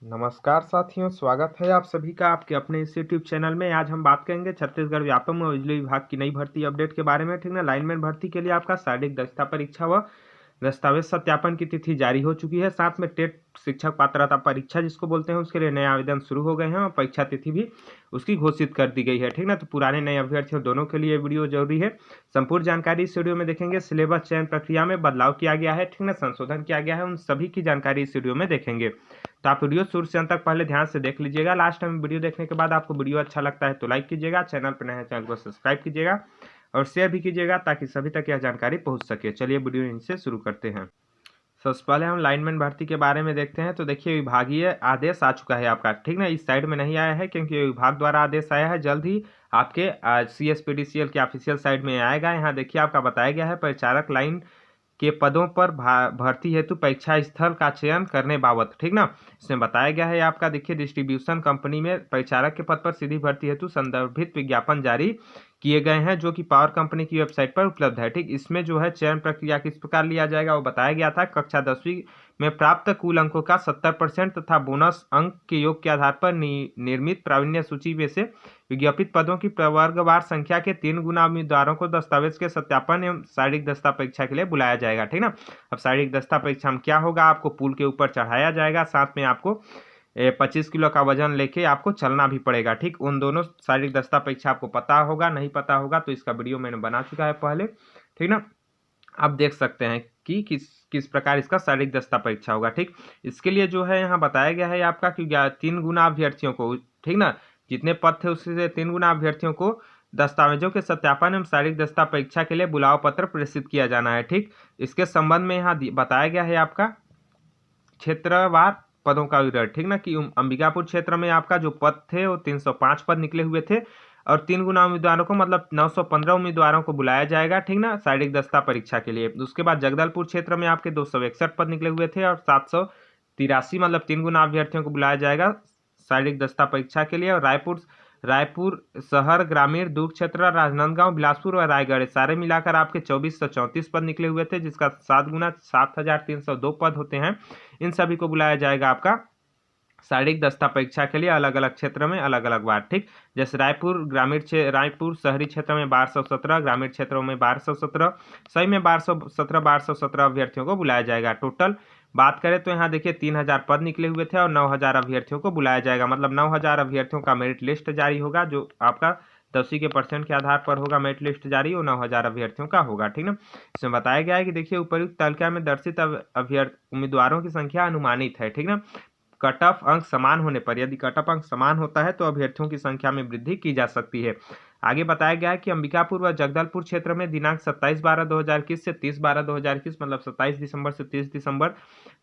नमस्कार साथियों, स्वागत है आप सभी का आपके अपने इस यूट्यूब चैनल में। आज हम बात करेंगे छत्तीसगढ़ व्यापम व बिजली विभाग की नई भर्ती अपडेट के बारे में। ठीक ना, लाइनमैन भर्ती के लिए आपका शारीरिक दक्षता परीक्षा व दस्तावेज सत्यापन की तिथि जारी हो चुकी है। साथ में टेट शिक्षक पात्रता परीक्षा जिसको बोलते हैं, उसके लिए नए आवेदन शुरू हो गए हैं और परीक्षा तिथि भी उसकी घोषित कर दी गई है। ठीक ना, तो पुराने नए अभ्यर्थियों दोनों के लिए वीडियो जरूरी है। संपूर्ण जानकारी इस वीडियो में देखेंगे। सिलेबस चयन प्रक्रिया में बदलाव किया गया है, ठीक ना, संशोधन किया गया है, उन सभी की जानकारी इस वीडियो में देखेंगे। तो आप वीडियो शुरू से अंत तक पहले ध्यान से देख लीजिएगा। लास्ट में वीडियो देखने के बाद आपको वीडियो अच्छा लगता है तो लाइक कीजिएगा, चैनल पर नए हैं चैनल को सब्सक्राइब कीजिएगा और शेयर भी कीजिएगा ताकि सभी तक यह जानकारी पहुंच सके। चलिए वीडियो इनसे शुरू करते हैं। सबसे पहले हम लाइनमैन भर्ती के बारे में देखते हैं। तो देखिए, विभागीय आदेश आ चुका है आपका, ठीक ना। इस साइड में नहीं आया है क्योंकि विभाग द्वारा आदेश आया है। जल्द ही आपके CSPDCL के ऑफिशियल साइट में आएगा। यहाँ देखिए आपका बताया गया है परिचारक लाइन के पदों पर भर्ती हेतु परीक्षा स्थल का चयन करने बाबत, ठीक ना। इसमें बताया गया है आपका, देखिए, डिस्ट्रीब्यूशन कंपनी में परिचारक के पद पर सीधी भर्ती हेतु संदर्भित विज्ञापन जारी किए गए हैं जो कि पावर कंपनी की वेबसाइट पर उपलब्ध है। ठीक, इसमें जो है चयन प्रक्रिया किस प्रकार लिया जाएगा वो बताया गया था। कक्षा 10वीं में प्राप्त कुल अंकों का 70% तथा बोनस अंक के योग के आधार पर निर्मित प्रावीण्य सूची में से विज्ञापित पदों की प्रवर्गवार संख्या के 3 गुना उम्मीदवारों को दस्तावेज के सत्यापन एवं शारीरिक दस्ता परीक्षा के लिए बुलाया जाएगा। ठीक ना, अब शारीरिक दस्ता परीक्षा में क्या होगा, आपको पुल के ऊपर चढ़ाया जाएगा, साथ में आपको 25 किलो का वजन लेके आपको चलना भी पड़ेगा। ठीक, उन दोनों शारीरिक दस्ता परीक्षा आपको पता होगा, नहीं पता होगा तो इसका वीडियो मैंने बना चुका है पहले, ठीक ना। आप देख सकते हैं कि किस प्रकार इसका शारीरिक दस्ता परीक्षा होगा। ठीक, इसके लिए जो है यहाँ बताया गया है आपका कि 3 गुना अभ्यर्थियों को, ठीक ना, जितने पद थे उससे 3 गुना अभ्यर्थियों को दस्तावेजों के सत्यापन एवं शारीरिक दस्ता परीक्षा के लिए बुलाव पत्र प्रेषित किया जाना है। ठीक, इसके संबंध में यहाँ बताया गया है आपका क्षेत्रवार पदों का विवरण, ठीक ना, कि अंबिकापुर क्षेत्र में आपका जो पद थे वो 305 पद निकले हुए थे और 3 गुना उम्मीदवारों को मतलब 915 उम्मीदवारों को बुलाया जाएगा, ठीक ना, शारीरिक दस्ता परीक्षा के लिए। उसके बाद जगदलपुर क्षेत्र में आपके 261 पद निकले हुए थे और 783 मतलब 3 गुना अभ्यर्थियों को बुलाया जाएगा शारीरिक दस्ता परीक्षा के लिए। और रायपुर शहर, ग्रामीण, दुर्ग क्षेत्र, राजनांदगांव, बिलासपुर और रायगढ़ सारे मिलाकर आपके 2434 पद निकले हुए थे, जिसका 7 गुना 7302 पद होते हैं। इन सभी को बुलाया जाएगा आपका शारीरिक दस्ता परीक्षा के लिए अलग अलग क्षेत्र में अलग अलग बार। ठीक, जैसे रायपुर शहरी क्षेत्र में 1217, ग्रामीण क्षेत्रों में 1217, सही में 1217 अभ्यर्थियों को बुलाया जाएगा। टोटल बात करें तो यहाँ देखिए 3000 पद निकले हुए थे और 9000 अभ्यर्थियों को बुलाया जाएगा, मतलब 9000 अभ्यर्थियों का मेरिट लिस्ट जारी होगा जो आपका 10वीं के % के आधार पर होगा। मेरिट लिस्ट जारी वो 9000 अभ्यर्थियों का होगा। ठीक ना, इसमें बताया गया है कि देखिए उपर्युक्त तालिका में दर्शित उम्मीदवारों की संख्या अनुमानित है। ठीक ना, कट ऑफ अंक समान होने पर, यदि कट ऑफ अंक समान होता है तो अभ्यर्थियों की संख्या में वृद्धि की जा सकती है। आगे बताया गया है कि अंबिकापुर व जगदलपुर क्षेत्र में दिनांक 27/12/2021 से 30/12/2021 मतलब 27 दिसंबर से 30 दिसंबर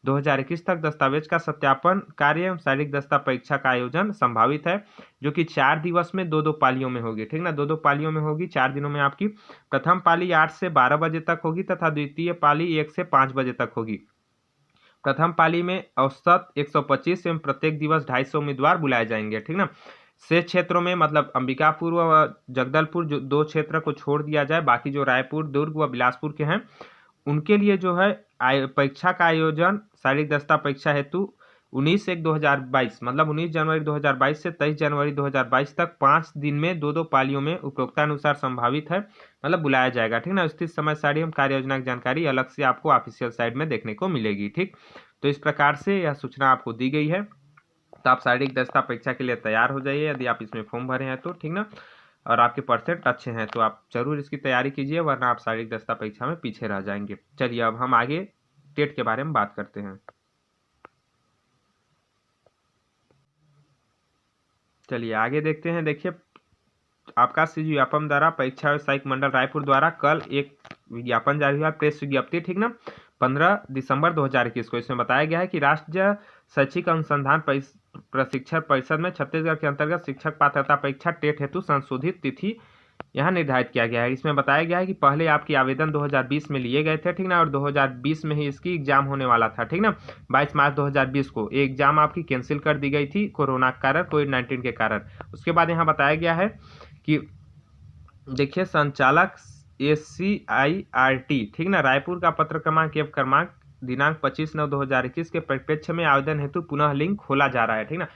2021 तक दस्तावेज का सत्यापन कार्य एवं शारीरिक दस्ता परीक्षा का आयोजन संभावित है, जो कि 4 दिवस में 2-2 पालियों में होगी। ठीक ना, 2-2 पालियों में होगी, 4 दिनों में आपकी प्रथम पाली 8 से 12 बजे तक होगी तथा द्वितीय पाली 1 से 5 बजे तक होगी। प्रथम पाली में औसत 125 एवं प्रत्येक दिवस 250 उम्मीदवार बुलाए जाएंगे। ठीक ना, शेष क्षेत्रों में मतलब अंबिकापुर व जगदलपुर जो 2 क्षेत्र को छोड़ दिया जाए, बाकी जो रायपुर, दुर्ग व बिलासपुर के हैं उनके लिए जो है परीक्षा का आयोजन शारीरिक दस्ता परीक्षा हेतु 19/1/2022 मतलब 19 जनवरी 2022 से 23 जनवरी 2022 तक 5 दिन में 2-2 पालियों में उपरोक्तानुसार संभावित है, मतलब बुलाया जाएगा। ठीक ना, स्थित समय सारणी एवं कार्य योजना की जानकारी अलग से आपको ऑफिशियल साइट में देखने को मिलेगी। ठीक, तो इस प्रकार से यह सूचना आपको दी गई है। तो आप शारीरिक दस्ता परीक्षा के लिए तैयार हो जाइए यदि आप इसमें फॉर्म भरे हैं तो, ठीक ना, और आपके % अच्छे हैं तो आप जरूर इसकी तैयारी कीजिए, वरना आप शारीरिक दस्ता परीक्षा में पीछे रह जाएंगे। चलिए अब हम आगे टेट के बारे में बात करते हैं। चलिए आगे देखते हैं। देखिए, आपका CG व्यापम द्वारा परीक्षा व्यवसायिक मंडल रायपुर द्वारा कल एक विज्ञापन जारी हुआ, प्रेस विज्ञप्ति, ठीक ना, 15 दिसंबर 2021 को। इसमें बताया गया है कि राष्ट्रीय शैक्षिक अनुसंधान प्रशिक्षण परिषद में छत्तीसगढ़ के अंतर्गत शिक्षक पात्रता परीक्षा टेट हेतु संशोधित तिथि यहाँ निर्धारित किया गया है। इसमें बताया गया है कि पहले आपके आवेदन 2020 में लिए गए थे, ठीक ना, और 2020 में ही इसकी एग्जाम होने वाला था। ठीक ना, 22 मार्च 2020 को ये एग्जाम आपकी कैंसिल कर दी गई थी कोरोना के कारण, कोविड-19 के कारण। उसके बाद यहाँ बताया गया है कि देखिए संचालक SCIRT, ठीक ना, रायपुर का पत्र क्रमांक दिनांक 25/9/2021 के परिप्रेक्ष्य में आवेदन हेतु पुनः लिंक खोला जा रहा है, ठीक ना,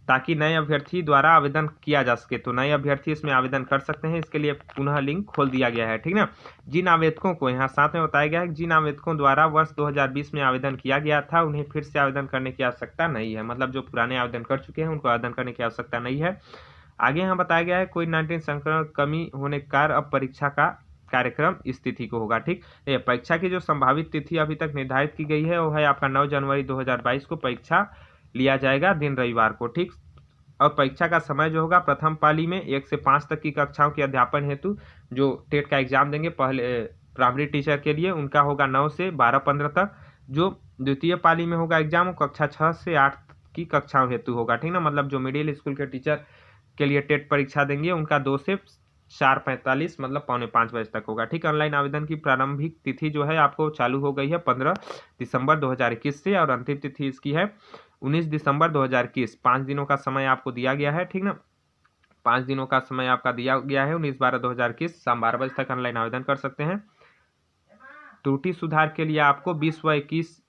ताकि नए अभ्यर्थी द्वारा आवेदन किया जा सके। तो नए अभ्यर्थी इसमें आवेदन कर सकते हैं, इसके लिए पुनः लिंक खोल दिया गया है, ठीक ना। जिन आवेदकों को यहाँ साथ में बताया गया है कि जिन आवेदकों द्वारा वर्ष 2020 में आवेदन किया गया था उन्हें फिर से आवेदन करने की आवश्यकता नहीं है, मतलब जो पुराने आवेदन कर चुके हैं उनको आवेदन करने की आवश्यकता नहीं है। आगे यहाँ बताया गया है कोविड-19 संक्रमण कमी होने के कारण अब परीक्षा का कार्यक्रम इस तिथि को होगा, ठीक। ये परीक्षा की जो संभावित तिथि अभी तक निर्धारित की गई है वो है आपका 9 जनवरी 2022 को परीक्षा लिया जाएगा, दिन रविवार को, ठीक। और परीक्षा का समय जो होगा प्रथम पाली में 1 से 5 तक की कक्षाओं के अध्यापन हेतु जो टेट का एग्जाम देंगे पहले प्राइमरी टीचर के लिए उनका होगा 9 से 12-15 तक। जो द्वितीय पाली में होगा एग्जाम वो कक्षा 6 से 8 की कक्षाओं हेतु होगा, ठीक ना, मतलब जो मिडिल स्कूल के टीचर के लिए टेट परीक्षा देंगे उनका 2 से 4:45 मतलब 4:45 बजे तक होगा, ठीक। ऑनलाइन आवेदन की प्रारंभिक तिथि जो है आपको चालू हो गई है 15 दिसंबर 2021 से और अंतिम तिथि इसकी है 19 दिसंबर 2021। 5 दिनों का समय आपको दिया गया है, ठीक ना, 5 दिनों का समय आपका दिया गया है। 19/12/2021 शाम 12 बजे तक ऑनलाइन आवेदन कर सकते हैं। त्रुटि सुधार के लिए आपको 20 से 21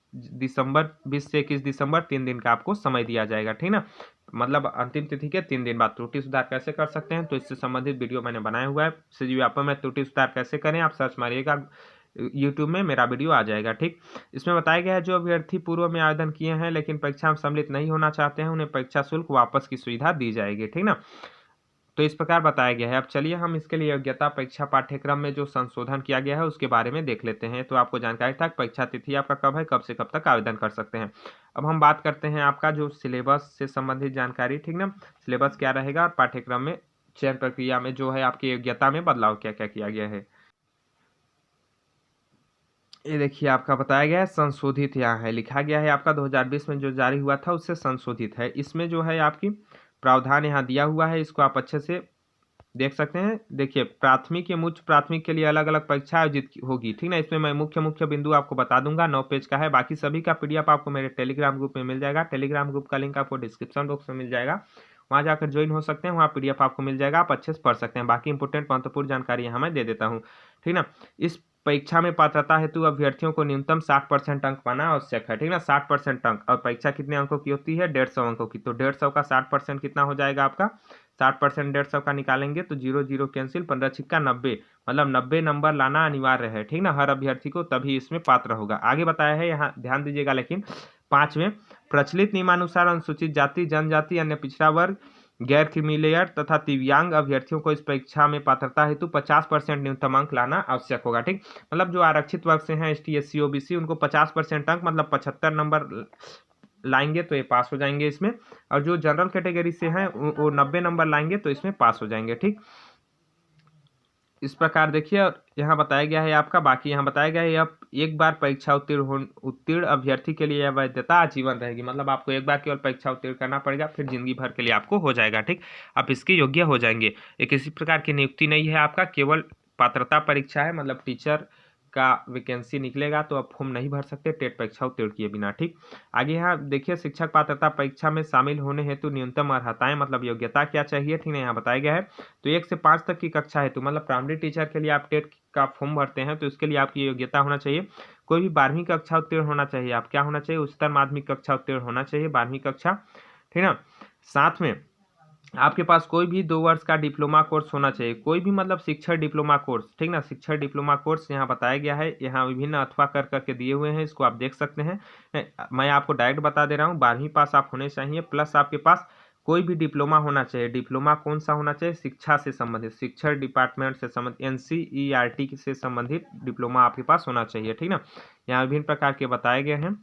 दिसंबर 3 दिन का आपको समय दिया जाएगा, ठीक ना, मतलब अंतिम तिथि के 3 दिन बाद त्रुटि सुधार कैसे कर सकते हैं तो इससे संबंधित वीडियो मैंने बनाया हुआ है। सीजी व्यापम में त्रुटि सुधार कैसे करें आप सर्च मारिएगा, यूट्यूब में मेरा वीडियो आ जाएगा, ठीक। इसमें बताया गया है जो अभ्यर्थी पूर्व में आवेदन किए हैं लेकिन परीक्षा में सम्मिलित नहीं होना चाहते हैं उन्हें परीक्षा शुल्क वापस की सुविधा दी जाएगी, ठीक ना। तो इस प्रकार बताया गया है। अब चलिए हम इसके लिए योग्यता परीक्षा पाठ्यक्रम में जो संशोधन किया गया है उसके बारे में देख लेते हैं। तो आपको जानकारी था परीक्षा तिथि आपका कब है, कब से कब तक आवेदन कर सकते हैं। अब हम बात करते हैं आपका जो सिलेबस से संबंधित जानकारी, ठीक ना, सिलेबस क्या रहेगा और पाठ्यक्रम में चयन प्रक्रिया में जो है आपकी योग्यता में बदलाव क्या क्या किया गया है। ये देखिए आपका बताया गया है संशोधित, यहाँ है लिखा गया है आपका 2020 में जो जारी हुआ था उससे संशोधित है। इसमें जो है आपकी प्रावधान यहाँ दिया हुआ है, इसको आप अच्छे से देख सकते हैं। देखिए प्राथमिक या उच्च प्राथमिक के लिए अलग अलग परीक्षा आयोजित होगी, ठीक ना। इसमें मैं मुख्य मुख्य बिंदु आपको बता दूंगा, 9 पेज का है। बाकी सभी का पीडीएफ आपको मेरे टेलीग्राम ग्रुप में मिल जाएगा। टेलीग्राम ग्रुप का लिंक आपको डिस्क्रिप्शन बॉक्स में मिल जाएगा, वहाँ जाकर ज्वाइन हो सकते हैं, वहाँ पीडीएफ आपको मिल जाएगा, आप अच्छे से पढ़ सकते हैं। बाकी इंपोर्टेंट महत्वपूर्ण जानकारी यहाँ मैं दे देता हूँ, ठीक ना। इस परीक्षा में पात्रता हेतु अभ्यर्थियों को न्यूनतम 60% अंक पाना आवश्यक है, ठीक ना, 60% अंक। और परीक्षा कितने अंकों की होती है, 150 अंकों की। तो 150 का 60% कितना हो जाएगा आपका, 60% 150 का निकालेंगे तो 0 0 कैंसिल, 15 छिक्का 90, मतलब 90 नंबर लाना अनिवार्य है, ठीक ना, हर अभ्यर्थी को, तभी इसमें पात्र होगा। आगे बताया है यहाँ ध्यान दीजिएगा, लेकिन 5वें प्रचलित नियमानुसार अनुसूचित जाति, जनजाति, अन्य पिछड़ा वर्ग, गैर क्रीमी लेयर तथा दिव्यांग अभ्यर्थियों को इस परीक्षा में पात्रता हेतु 50% न्यूनतम अंक लाना आवश्यक होगा, ठीक। मतलब जो आरक्षित वर्ग से हैं ST SC OBC उनको 50% अंक मतलब 75 नंबर लाएंगे तो ये पास हो जाएंगे इसमें। और जो जनरल कैटेगरी से हैं वो 90 नंबर लाएंगे तो इसमें पास हो जाएंगे, ठीक। इस प्रकार देखिए, और यहाँ बताया गया है आपका, बाकी यहाँ बताया गया है अब एक बार परीक्षा उत्तीर्ण अभ्यर्थी के लिए यह वैधता आजीवन रहेगी, मतलब आपको एक बार केवल परीक्षा उत्तीर्ण करना पड़ेगा, फिर जिंदगी भर के लिए आपको हो जाएगा, ठीक। आप इसके योग्य हो जाएंगे। ये किसी प्रकार की नियुक्ति नहीं है आपका, केवल पात्रता परीक्षा है, मतलब टीचर का वैकेंसी निकलेगा तो आप फॉर्म नहीं भर सकते टेट परीक्षा उत्तीर्ण किए बिना, ठीक। आगे यहाँ देखिए शिक्षक पात्रता परीक्षा में शामिल होने हेतु न्यूनतम अर्हताएं मतलब योग्यता क्या चाहिए, ठीक है, यहाँ बताया गया है। तो 1 से 5 तक की कक्षा हेतु मतलब प्राइमरी टीचर के लिए आप टेट का फॉर्म भरते हैं तो इसके लिए आपकी योग्यता होना चाहिए, कोई भी 12वीं कक्षा उत्तीर्ण होना चाहिए। आप क्या होना चाहिए, उच्चतर माध्यमिक कक्षा उत्तीर्ण होना चाहिए, 12वीं कक्षा, ठीक ना। साथ में आपके पास कोई भी 2 वर्ष का डिप्लोमा कोर्स होना चाहिए, कोई भी मतलब शिक्षण डिप्लोमा कोर्स, ठीक ना, शिक्षण डिप्लोमा कोर्स यहाँ बताया गया है। यहाँ विभिन्न अथवा कर करके दिए हुए हैं, इसको आप देख सकते हैं। मैं आपको डायरेक्ट बता दे रहा हूँ, 12वीं पास आप होने चाहिए, प्लस आपके पास कोई भी डिप्लोमा होना चाहिए। डिप्लोमा कौन सा होना चाहिए, शिक्षा से संबंधित, शिक्षण डिपार्टमेंट से संबंधित, NCERT से संबंधित डिप्लोमा आपके पास होना चाहिए, ठीक ना। यहाँ विभिन्न प्रकार के बताए गए हैं,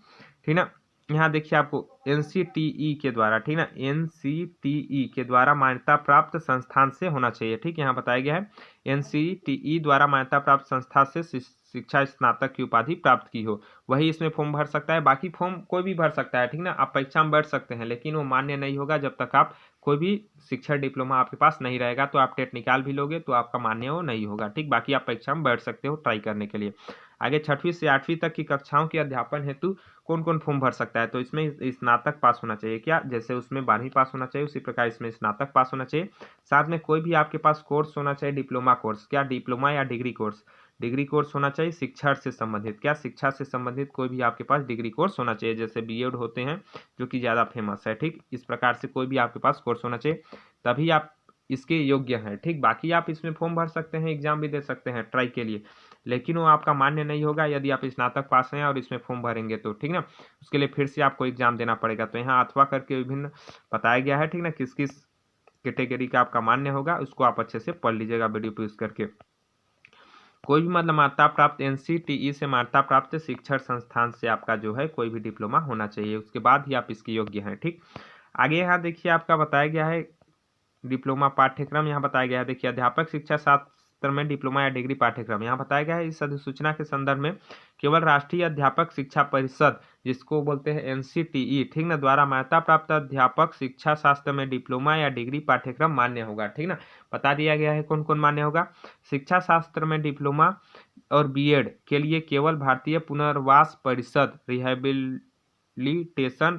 ठीक ना। यहाँ देखिए आपको NCTE के द्वारा, ठीक ना, NCTE के द्वारा मान्यता प्राप्त संस्थान से होना चाहिए, ठीक। यहाँ बताया गया है NCTE द्वारा मान्यता प्राप्त संस्था से शिक्षा स्नातक की उपाधि प्राप्त की हो, वही इसमें फॉर्म भर सकता है। बाकी फॉर्म कोई भी भर सकता है, ठीक ना। आप परीक्षा में बैठ सकते हैं लेकिन वो मान्य नहीं होगा जब तक आप कोई भी शिक्षण डिप्लोमा आपके पास नहीं रहेगा। तो आप टेट निकाल भी लोगे तो आपका मान्य वो नहीं होगा, ठीक। बाकी आप परीक्षा में बैठ सकते हो ट्राई करने के लिए। आगे 6वीं से 8वीं तक की कक्षाओं के अध्यापन हेतु कौन कौन फॉर्म भर सकता है, तो इसमें स्नातक पास होना चाहिए, क्या जैसे उसमें 12वीं पास होना चाहिए उसी प्रकार इसमें स्नातक पास होना चाहिए। साथ में कोई भी आपके पास कोर्स होना चाहिए, डिप्लोमा कोर्स, क्या डिप्लोमा या डिग्री कोर्स, डिग्री कोर्स होना चाहिए शिक्षा से संबंधित। क्या? शिक्षा से संबंधित कोई भी आपके पास डिग्री कोर्स होना चाहिए, जैसे बीएड होते हैं जो कि ज़्यादा फेमस है। ठीक, इस प्रकार से कोई भी आपके पास कोर्स होना चाहिए, तभी आप इसके योग्य हैं। ठीक, बाकी आप इसमें फॉर्म भर सकते हैं, एग्जाम भी दे सकते हैं ट्राई के लिए, लेकिन वो आपका मान्य नहीं होगा यदि आप स्नातक पास हैं और इसमें फॉर्म भरेंगे तो। ठीक ना, उसके लिए फिर से आपको एग्जाम देना पड़ेगा। तो यहाँ अथवा करके विभिन्न बताया गया है। ठीक ना, किस किस कैटेगरी का आपका मान्य होगा उसको आप अच्छे से पढ़ लीजिएगा वीडियो पॉज करके। कोई भी मतलब मान्यता प्राप्त एनसीटीई से मान्यता प्राप्त शिक्षण संस्थान से आपका जो है कोई भी डिप्लोमा होना चाहिए, उसके बाद ही आप इसके योग्य हैं। ठीक, आगे यहाँ देखिए आपका बताया गया है डिप्लोमा पाठ्यक्रम। यहाँ बताया गया है, देखिए अध्यापक शिक्षा शास्त्र में डिप्लोमा या डिग्री पाठ्यक्रम यहाँ बताया गया है। इस अधिसूचना के संदर्भ में केवल राष्ट्रीय अध्यापक शिक्षा परिषद, जिसको बोलते हैं एनसीटीई, ठीक ना, द्वारा मान्यता प्राप्त अध्यापक शिक्षा शास्त्र में डिप्लोमा या डिग्री पाठ्यक्रम मान्य होगा। ठीक ना, बता दिया गया है कौन कौन मान्य होगा। शिक्षा शास्त्र में डिप्लोमा और बीएड के लिए केवल भारतीय पुनर्वास परिषद रिहैबिलिटेशन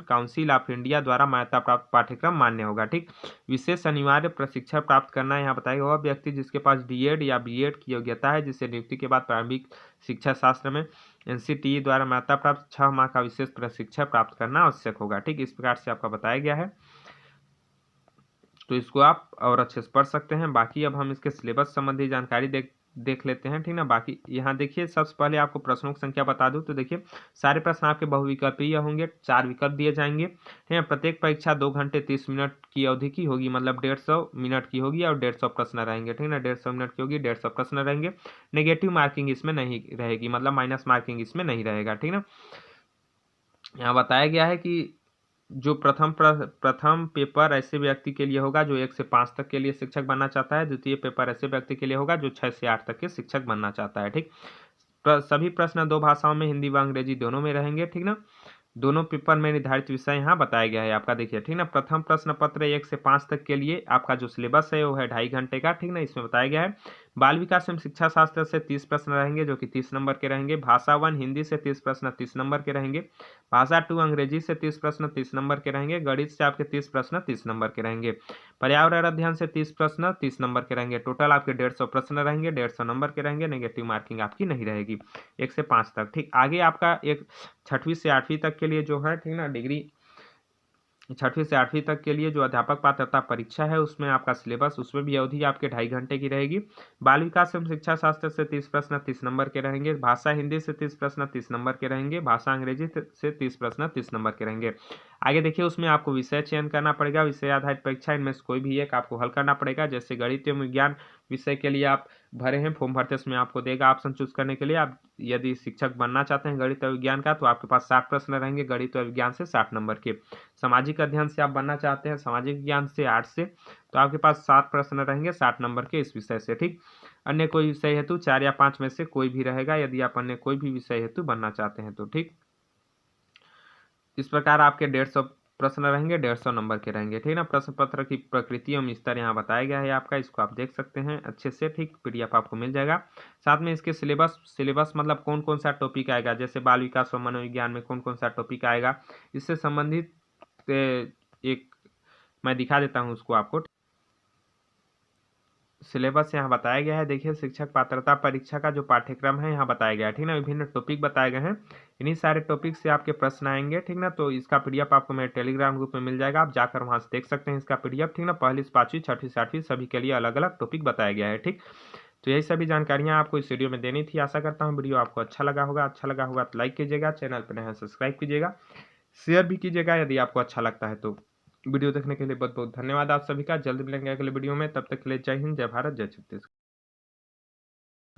काउंसिल ऑफ इंडिया द्वारा मान्यता प्राप्त पाठ्यक्रम मान्य होगा। ठीक, विशेष अनिवार्य प्रशिक्षण प्राप्त करना यहाँ बताएगा वह व्यक्ति जिसके पास डीएड या बीएड की योग्यता है, जिसे नियुक्ति के बाद प्रारंभिक शिक्षा शास्त्र में एनसीटीई द्वारा मान्यता प्राप्त 6 माह का विशेष प्रशिक्षण प्राप्त करना आवश्यक होगा। ठीक, इस प्रकार से आपका बताया गया है, तो इसको आप और अच्छे से पढ़ सकते हैं। बाकी अब हम इसके सिलेबस संबंधी जानकारी देख लेते हैं। ठीक ना, बाकी यहाँ देखिए सबसे पहले आपको प्रश्नों की संख्या बता दूं तो देखिए सारे प्रश्न आपके बहुविकल्पीय होंगे, 4 विकल्प दिए जाएंगे। ठीक है, प्रत्येक परीक्षा 2 घंटे 30 मिनट की अवधि की होगी, मतलब 150 मिनट की होगी और 150 प्रश्न रहेंगे। ठीक ना, 150 मिनट की होगी, 150 प्रश्न रहेंगे। नेगेटिव मार्किंग इसमें नहीं रहेगी, मतलब माइनस मार्किंग इसमें नहीं रहेगा। ठीक ना, यहाँ बताया गया है कि जो प्रथम पेपर ऐसे व्यक्ति के लिए होगा जो 1 से 5 तक के लिए शिक्षक बनना चाहता है। द्वितीय पेपर ऐसे व्यक्ति के लिए होगा जो 6 से 8 तक के शिक्षक बनना चाहता है। ठीक, सभी प्रश्न 2 भाषाओं में, हिंदी व अंग्रेजी दोनों में रहेंगे। ठीक ना, दोनों पेपर में निर्धारित विषय यहाँ बताया गया है आपका। देखिए ठीक ना, प्रथम प्रश्न पत्र 1 से 5 तक के लिए आपका जो सिलेबस है वो है 2.5 घंटे का। ठीक ना, इसमें बताया गया है बाल विकास एवं शिक्षा शास्त्र से 30 प्रश्न रहेंगे जो कि 30 नंबर के रहेंगे। भाषा 1 हिंदी से 30 प्रश्न 30 नंबर के रहेंगे। भाषा 2 अंग्रेजी से 30 प्रश्न 30 नंबर के रहेंगे। गणित से आपके 30 प्रश्न 30 नंबर के रहेंगे। पर्यावरण अध्ययन से 30 प्रश्न 30 नंबर के रहेंगे। टोटल आपके 150 प्रश्न रहेंगे, 150 नंबर के रहेंगे। नेगेटिव मार्किंग आपकी नहीं रहेगी 1 से 5 तक। ठीक, आगे आपका एक 6वीं से 8वीं तक के लिए जो है, ठीक ना, डिग्री 6वीं से 8वीं तक के लिए जो अध्यापक पात्रता परीक्षा है उसमें आपका सिलेबस, उसमें भी अवधि आपके 2.5 घंटे की रहेगी। बाल विकास एवं शिक्षा शास्त्र से 30 प्रश्न 30 नंबर के रहेंगे। भाषा हिंदी से 30 प्रश्न 30 नंबर के रहेंगे। भाषा अंग्रेजी से 30 प्रश्न 30 नंबर के रहेंगे। आगे देखिए उसमें आपको विषय चयन करना पड़ेगा, विषय आधारित परीक्षा, इनमें से कोई भी एक आपको हल करना पड़ेगा। जैसे गणित एवं विज्ञान विषय के लिए आप भरे हैं फॉर्म भरते समय आपको देगा ऑप्शन चूज करने के लिए। आप यदि शिक्षक बनना चाहते हैं गणित और विज्ञान का तो आपके पास 60 प्रश्न रहेंगे गणित और विज्ञान से 60 नंबर के। सामाजिक अध्ययन से आप बनना चाहते हैं सामाजिक विज्ञान से 8 से, तो आपके पास 7 प्रश्न रहेंगे 60 नंबर के इस विषय से। ठीक, अन्य कोई विषय हेतु 4 या 5 में से कोई भी रहेगा यदि आप अन्य कोई भी विषय हेतु बनना चाहते हैं तो। ठीक, इस प्रकार आपके 150 प्रश्न रहेंगे, 150 नंबर के रहेंगे। ठीक ना, प्रश्न पत्र की प्रकृति एवं स्तर यहाँ बताया गया है आपका, इसको आप देख सकते हैं अच्छे से। ठीक, पीडीएफ आपको मिल जाएगा। साथ में इसके सिलेबस मतलब कौन कौन सा टॉपिक आएगा, जैसे बाल विकास और मनोविज्ञान में कौन कौन सा टॉपिक आएगा, इससे संबंधित एक मैं दिखा देता हूँ उसको आपको। सिलेबस यहाँ बताया गया है, देखिए शिक्षक पात्रता परीक्षा का जो पाठ्यक्रम है यहाँ बताया गया है। ठीक ना, विभिन्न टॉपिक बताए गए हैं, इन्हीं सारे टॉपिक से आपके प्रश्न आएंगे। ठीक ना, तो इसका पीडीएफ आपको मेरे टेलीग्राम ग्रुप में मिल जाएगा, आप जाकर वहाँ से देख सकते हैं इसका पीडीएफ। ठीक ना, 1ली से 5वीं 6वीं 7वीं सभी के लिए अलग अलग टॉपिक बताया गया है। ठीक, तो यही सभी जानकारियाँ आपको इस वीडियो में देनी थी। आशा करता हूँ वीडियो आपको अच्छा लगा होगा तो लाइक कीजिएगा, चैनल पर नया सब्सक्राइब कीजिएगा, शेयर भी कीजिएगा यदि आपको अच्छा लगता है तो। वीडियो देखने के लिए बहुत बहुत धन्यवाद आप सभी का। जल्द मिलेंगे अगले वीडियो में, तब तक के लिए जय हिंद, जय भारत, जय छत्तीसगढ़।